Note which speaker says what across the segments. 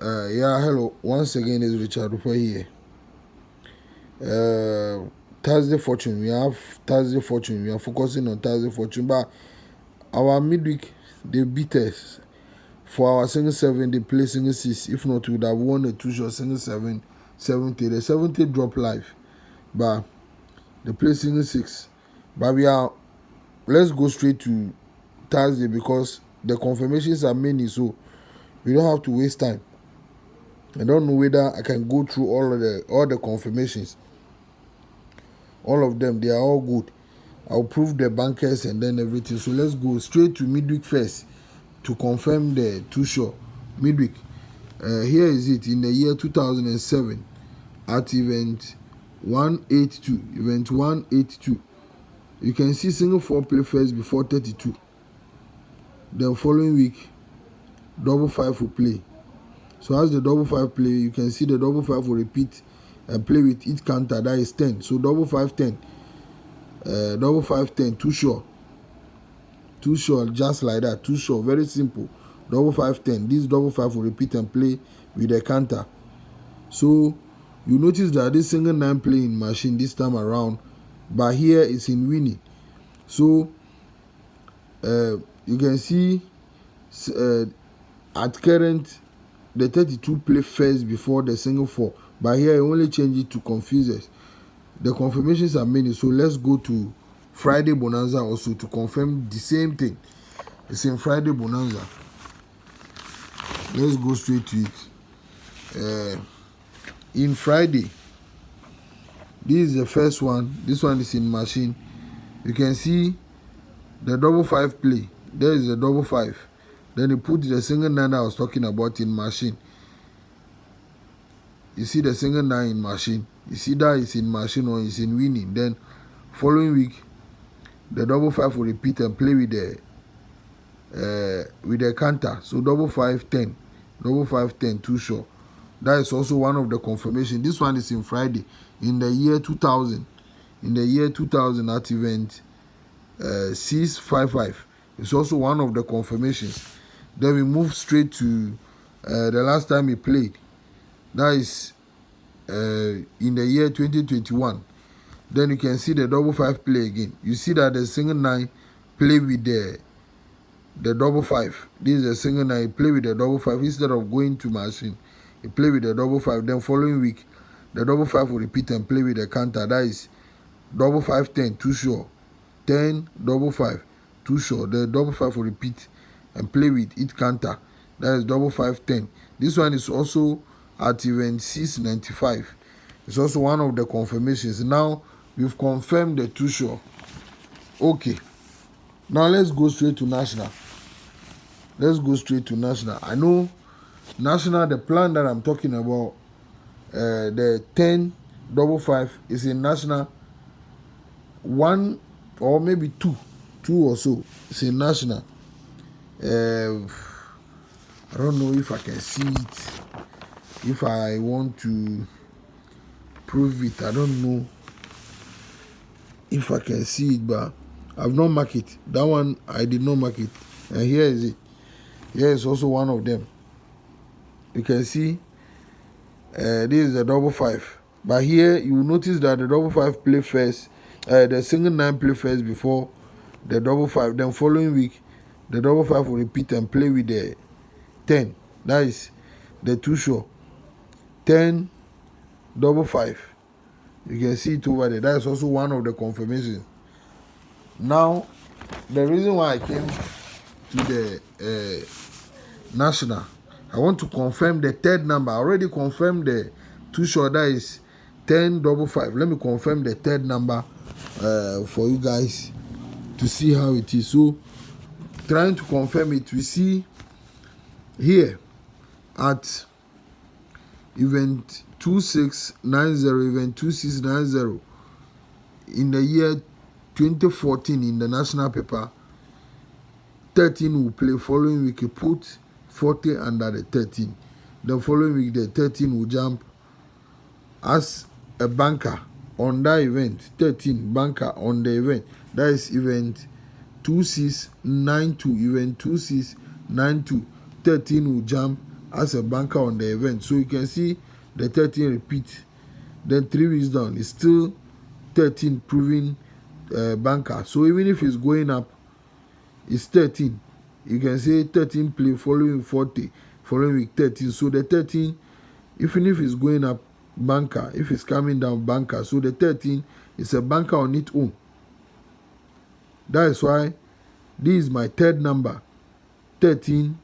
Speaker 1: Yeah, hello. Once again, is Richard Dupey here. Thursday fortune. We have Thursday fortune. We are focusing on Thursday fortune, but our midweek they beat us for our single 7. They play single 6. If not, we would have won a 2-shot single 7, 70. The 70 drop live, but they play single 6. But let's go straight to Thursday because the confirmations are many, so we don't have to waste time. I don't know whether I can go through all the confirmations. All of them, they are all good. I'll prove the bankers and then everything. So let's go straight to midweek first to confirm the 2-shot midweek. Here is it in the year 2007 at event 182. Event 182. You can see single 4 play first before 32. The following week, double 5 will play. So as the double 5 play, you can see the double 5 will repeat and play with each counter, that is 10. So double 5 10. Double 5 10, 2-shot. 2-shot, just like that. 2-shot, very simple. Double 5 10. This double 5 will repeat and play with a counter. So you notice that this single 9 playing machine this time around, but here it's in winning. So you can see at current the 32 play first before the single 4, but here I only change it to confuse us. The confirmations are many, so let's go to Friday Bonanza also to confirm the same thing. It's in Friday Bonanza. Let's go straight to it. In Friday, this is the first one. This one is in machine. You can see the double 5 play. There is the double 5. Then you put the single 9 I was talking about in machine. You see the single 9 in machine. You see that it's in machine or it's in winning. Then following week, the double 5 will repeat and play with the counter. So double 5 10. Double 5 10, 2-shot. That is also one of the confirmation. This one is in Friday in the year 2000. In the year 2000 at event 655. It's also one of the confirmations. Then we move straight to the last time he played. That is in the year 2021. Then you can see the double 5 play again. You see that the single 9 play with the double 5. This is a single 9 play with the double 5 instead of going to machine. He play with the double 5. Then following week, the double 5 will repeat and play with the counter. That is double 5 10, 2-shot. 10 double 5, 2-shot. The double 5 will repeat and play with each counter. That is double 5 10. This one is also at event 695. It's also one of the confirmations. Now we've confirmed the 2-shot. Okay. Now let's go straight to national. Let's go straight to national. I know national, the plan that I'm talking about, the 10 double 5 is in national. 1 or maybe 2 or so. It's in national. I don't know if I can see it. If I want to prove it, I don't know if I can see it, but I've not marked it. That one I did not mark it. And here is it. Here is also one of them. You can see this is the double 5. But here you will notice that the double 5 play first. The single 9 play first before the double 5. Then following week, the double 5 will repeat and play with the 10. That is the 2-shot. 10 double 5. You can see it over there. That is also one of the confirmations. Now, the reason why I came to the national, I want to confirm the third number. I already confirmed the 2-shot. That is 10 double 5. Let me confirm the third number for you guys to see how it is. So trying to confirm it, we see here at event 2690, event 2690 in the year 2014 in the national paper, 13 will play. Following week you put 40 under the 13. The following week the 13 will jump as a banker on that event. 13 banker on the event. That is event 2692. Event 2692. 13 will jump as a banker on the event. So you can see the 13 repeat. Then 3 weeks down, it's still 13 proving banker. So even if it's going up, it's 13. You can say 13 play, following 40, following week 13. So the 13, even if it's going up, banker. If it's coming down, banker. So the 13 is a banker on its own. That is why this is my third number. 13,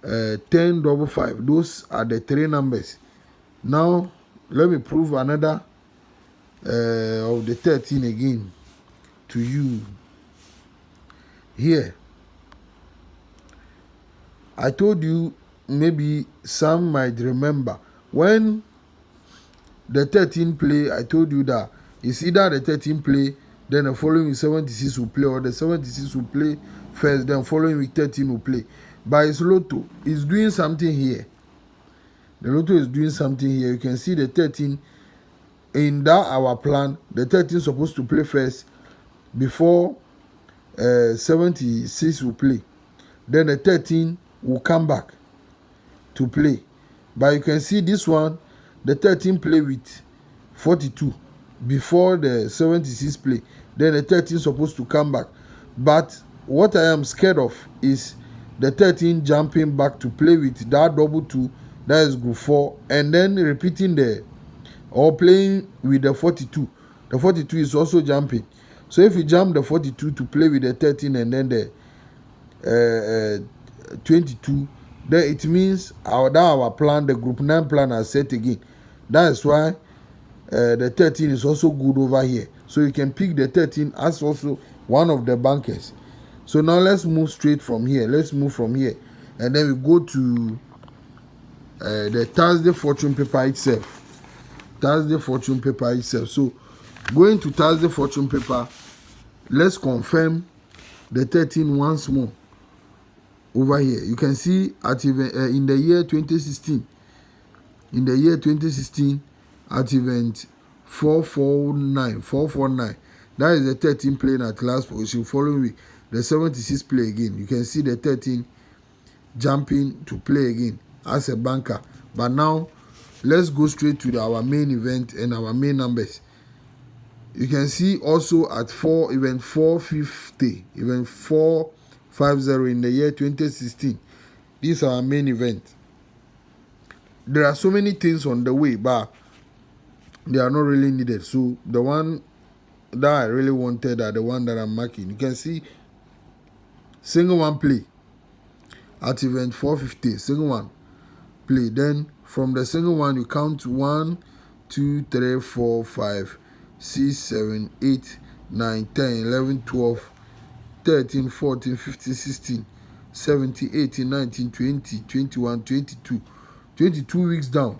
Speaker 1: 10, 55. Those are the 3 numbers. Now, let me prove another of the 13 again to you. Here, I told you, maybe some might remember, when the 13 play, I told you that it's either the 13 play, then the following 76 will play, or the 76 will play first, then following week 13 will play. But it's Lotto. It's doing something here. The Lotto is doing something here. You can see the 13 in that our plan. The 13 is supposed to play first before 76 will play. Then the 13 will come back to play. But you can see this one, the 13 play with 42 before the 76 play. Then the 13 is supposed to come back. But what I am scared of is the 13 jumping back to play with that double 2, that is group 4, and then repeating or playing with the 42. The 42 is also jumping. So if you jump the 42 to play with the 13 and then the 22, then it means our plan, the group 9 plan, has set again. That is why the 13 is also good over here. So you can pick the 13 as also one of the bankers. So now let's move straight from here. Let's move from here. And then we go to the Thursday fortune paper itself. Thursday fortune paper itself. So going to Thursday fortune paper, let's confirm the 13 once more. Over here, you can see at event in the year 2016. In the year 2016, at event 449, that is the 13 playing at last position. Following week, the 76 play again. You can see the 13 jumping to play again as a banker. But now, let's go straight to our main event and our main numbers. You can see also at event 450, event 450 in the year 2016. These are our main event. There are so many things on the way, but they are not really needed. So the one that I really wanted are the one that I'm marking. You can see single one play at event 450, single one play. Then from the single one you count 1, 2, 3, 4, 5, 6, 7, 8, 9, 10, 11, 12, 13, 14, 15, 16, 17, 18, 19, 20, 21, 22. 22 weeks down.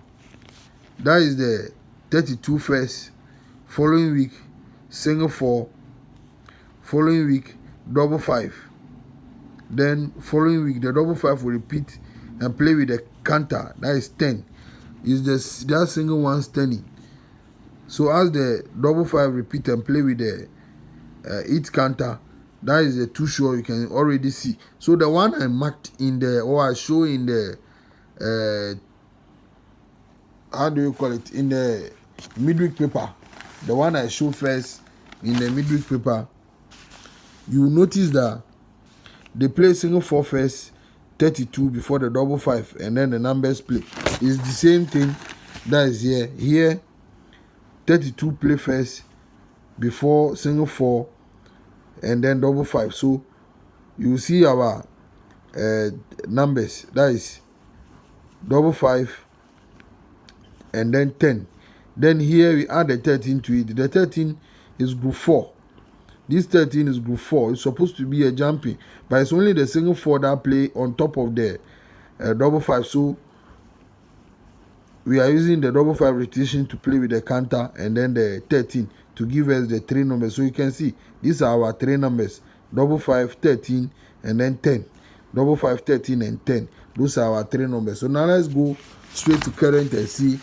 Speaker 1: That is the 32 first. Following week, single 4. Following week, double 5. Then following week, the double 5 will repeat and play with the counter. That is 10. Is that single one standing? So as the double 5 repeat and play with the each counter, that is the 2 show you can already see. So the one I marked in the, or I show in the how do you call it, in the midweek paper, the one I show first in the midweek paper, you notice that they play single 4 first, 32 before the double 5, and then the numbers play. It's the same thing that is here. Here 32 play first before single 4 and then double 5. So you see our numbers, that is double 5 and then 10. Then here we add the 13 to it. The 13 is group 4. This 13 is group 4. It's supposed to be a jumping, but it's only the single 4 that play on top of the double 5. So we are using the double 5 repetition to play with the counter and then the 13 to give us the 3 numbers. So you can see these are our 3 numbers: double 5, 13, and then 10. Double 5, 13, and 10. Those are our 3 numbers. So now let's go straight to current and see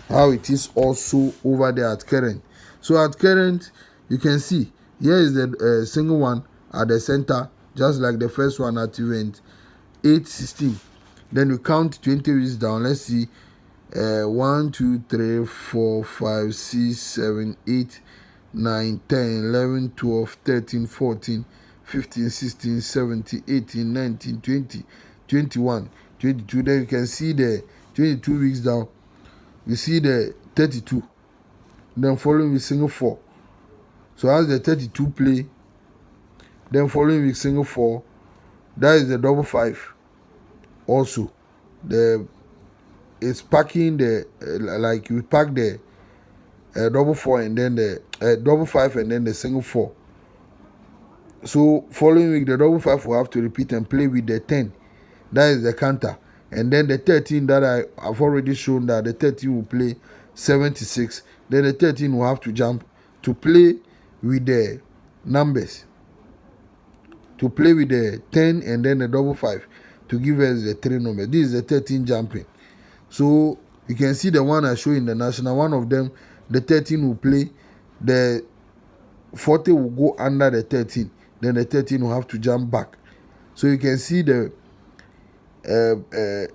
Speaker 1: how it is also over there at current. So at current, you can see here is the single one at the center, just like the first one at event 816. Then we count 20 weeks down. Let's see. 1, 2, 3, 4, 5, 6, 7, 8, 9, 10, 11, 12, 13, 14, 15, 16, 17, 18, 19, 20, 21, 22. Then you can see the 22 weeks down. You see the 32. Then following week single 4. So as the 32 play, then following week single 4, that is the double 5. Also, it's packing the like you pack the double 4 and then the double 5 and then the single 4. So following week the double 5 will have to repeat and play with the 10. That is the counter. And then the 13 that I've already shown that the 13 will play 76. Then the 13 will have to jump to play with the numbers. To play with the 10 and then the double 5 to give us the 3 numbers. This is the 13 jumping. So you can see the one I show in the national. One of them, the 13 will play. The 40 will go under the 13. Then the 13 will have to jump back. So you can see the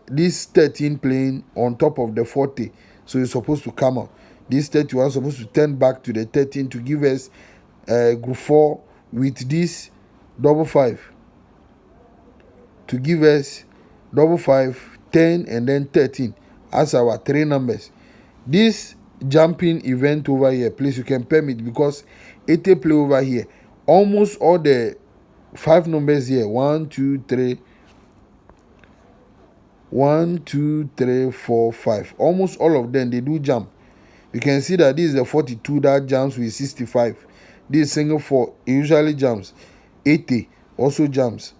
Speaker 1: this 13 playing on top of the 40. So it's supposed to come out. This 31 is supposed to turn back to the 13 to give us group 4 with this double 5. To give us double 5, 10, and then 13 as our 3 numbers. This jumping event over here, please, you can permit because it play over here. Almost all the 5 numbers here. 1, 2, 3. 1, 2, 3, 4, 5. Almost all of them, they do jump. You can see that this is the 42 that jumps with 65. This single 4 usually jumps. 80 also jumps.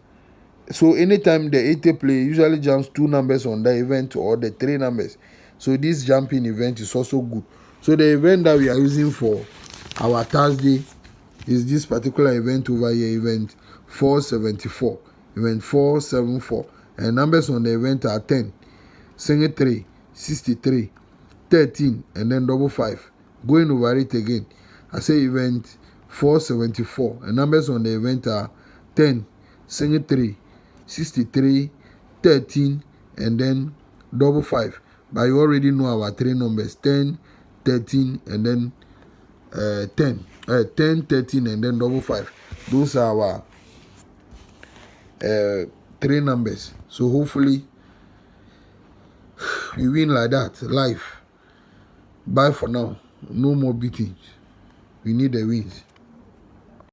Speaker 1: So anytime the 80 play, usually jumps 2 numbers on the event or the 3 numbers. So this jumping event is also good. So the event that we are using for our Thursday is this particular event over here, event 474, event 474. And numbers on the event are 10, single 3, 63, 13, and then double 5. Going over it again, I say event 474. And numbers on the event are 10, single 3, 63, 13, and then double 5. But you already know our 3 numbers, 10, 13, and then 10, 13, and then double 5. Those are our 3 numbers. So hopefully we win like that. Life. Bye for now. No more beatings. We need the wins.